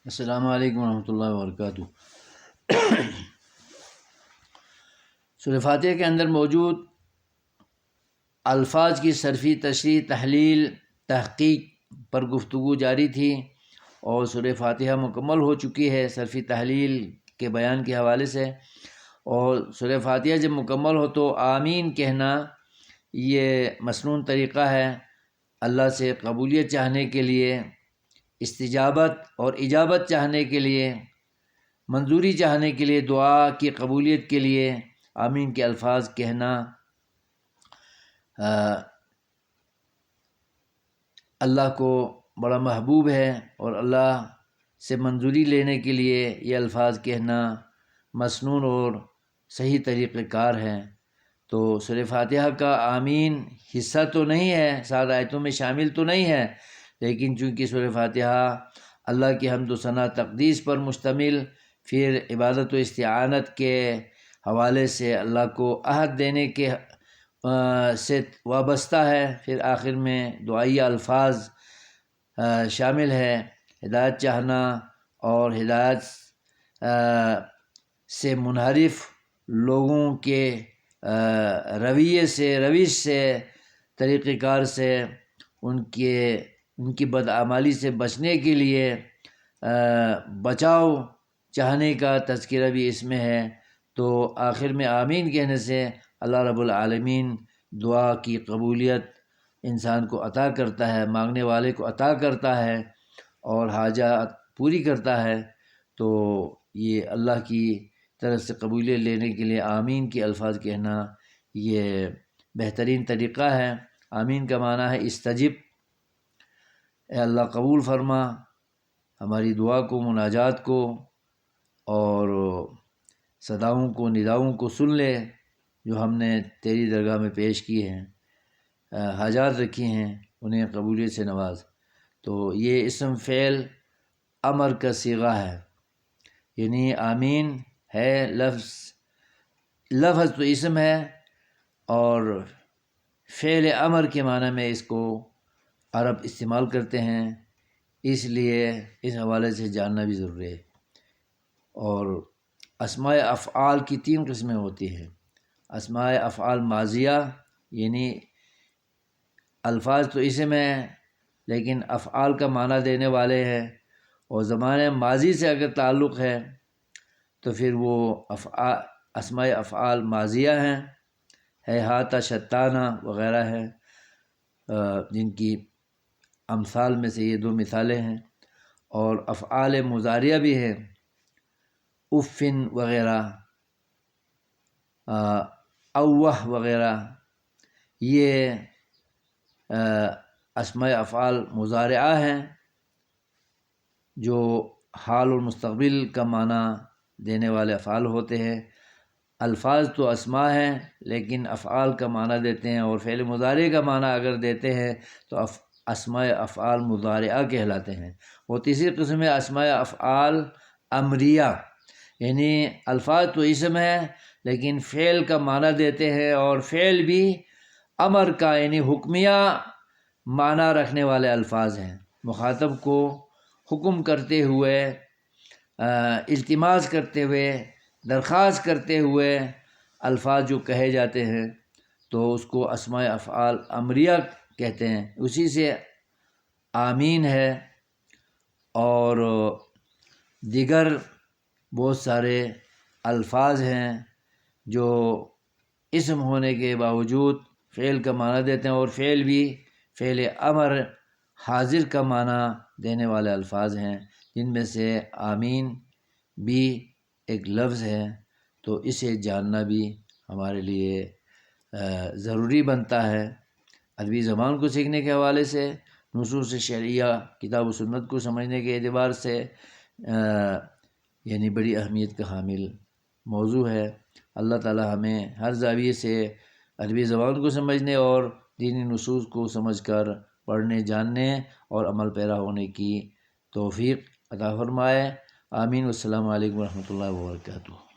السلام علیکم ورحمۃ اللہ وبرکاتہ۔ سورہ فاتحہ کے اندر موجود الفاظ کی صرفی، تشریح، تحلیل، تحقیق پر گفتگو جاری تھی، اور سورہ فاتحہ مکمل ہو چکی ہے صرفی تحلیل کے بیان کے حوالے سے۔ اور سورہ فاتحہ جب مکمل ہو تو آمین کہنا یہ مسنون طریقہ ہے اللہ سے قبولیت چاہنے کے لیے، استجابت اور اجابت چاہنے کے لیے، منظوری چاہنے کے لیے، دعا کی قبولیت کے لیے آمین کے الفاظ کہنا اللہ کو بڑا محبوب ہے، اور اللہ سے منظوری لینے کے لیے یہ الفاظ کہنا مسنون اور صحیح طریقہ کار ہے۔ تو سورہ فاتحہ کا آمین حصہ تو نہیں ہے، 7 آیتوں میں شامل تو نہیں ہے، لیکن چونکہ سورہ فاتحہ اللہ کی حمد و ثنا تقدیس پر مشتمل، پھر عبادت و استعانت کے حوالے سے اللہ کو عہد دینے کے سے وابستہ ہے، پھر آخر میں دعائیہ الفاظ شامل ہے، ہدایت چاہنا اور ہدایت سے منحرف لوگوں کے رویے سے، روش سے، طریقہ کار سے، ان کی بدعمالی سے بچنے کے لیے بچاؤ چاہنے کا تذکرہ بھی اس میں ہے۔ تو آخر میں آمین کہنے سے اللہ رب العالمین دعا کی قبولیت انسان کو عطا کرتا ہے، مانگنے والے کو عطا کرتا ہے اور حاجات پوری کرتا ہے۔ تو یہ اللہ کی طرف سے قبولیت لینے کے لیے آمین کے الفاظ کہنا یہ بہترین طریقہ ہے۔ آمین کا معنی ہے استجب، اے اللہ قبول فرما ہماری دعا کو، مناجات کو، اور صداؤں کو، نداؤں کو سن لے جو ہم نے تیری درگاہ میں پیش کی ہیں، حاجات رکھی ہیں، انہیں قبولیت سے نواز۔ تو یہ اسم فعل امر کا صیغہ ہے، یعنی آمین ہے لفظ تو اسم ہے، اور فعل امر کے معنی میں اس کو عرب استعمال کرتے ہیں، اس لیے اس حوالے سے جاننا بھی ضروری ہے۔ اور اسماء افعال کی 3 قسمیں ہوتی ہیں۔ اسماء افعال ماضیہ، یعنی الفاظ تو اسم ہیں لیکن افعال کا معنی دینے والے ہیں، اور زمانہ ماضی سے اگر تعلق ہے تو پھر وہ اسماء افعال ماضیہ ہیں، ہیہات، شتانہ وغیرہ ہیں، جن کی امثال میں سے یہ 2 مثالیں ہیں۔ اور افعال مضارعہ بھی ہیں، اف وغیرہ، اوہ وغیرہ، یہ اسماء افعال مضارعہ ہیں جو حال اور مستقبل کا معنی دینے والے افعال ہوتے ہیں۔ الفاظ تو اسماء ہیں لیکن افعال کا معنی دیتے ہیں، اور فعل مضارع کا معنی اگر دیتے ہیں تو اسماء افعال مضارعہ کہلاتے ہیں۔ اور تیسری قسم ہے اسماء افعال امریہ، یعنی الفاظ تو اسم ہے لیکن فعل کا معنی دیتے ہیں، اور فعل بھی امر کا یعنی حکمیہ معنی رکھنے والے الفاظ ہیں، مخاطب کو حکم کرتے ہوئے، التماس کرتے ہوئے، درخواست کرتے ہوئے الفاظ جو کہے جاتے ہیں تو اس کو اسماء افعال امریہ کہتے ہیں۔ اسی سے آمین ہے، اور دیگر بہت سارے الفاظ ہیں جو اسم ہونے کے باوجود فعل کا معنی دیتے ہیں، اور فعل بھی فعل امر حاضر کا معنی دینے والے الفاظ ہیں، جن میں سے آمین بھی ایک لفظ ہے۔ تو اسے جاننا بھی ہمارے لیے ضروری بنتا ہے۔ عربی زبان کو سیکھنے کے حوالے سے، نصوص شرعیہ، کتاب و سنت کو سمجھنے کے اعتبار سے یعنی بڑی اہمیت کا حامل موضوع ہے۔ اللہ تعالی ہمیں ہر زاویے سے عربی زبان کو سمجھنے اور دینی نصوص کو سمجھ کر پڑھنے، جاننے اور عمل پیرا ہونے کی توفیق عطا فرمائے۔ آمین۔ والسلام علیکم ورحمۃ اللہ وبرکاتہ۔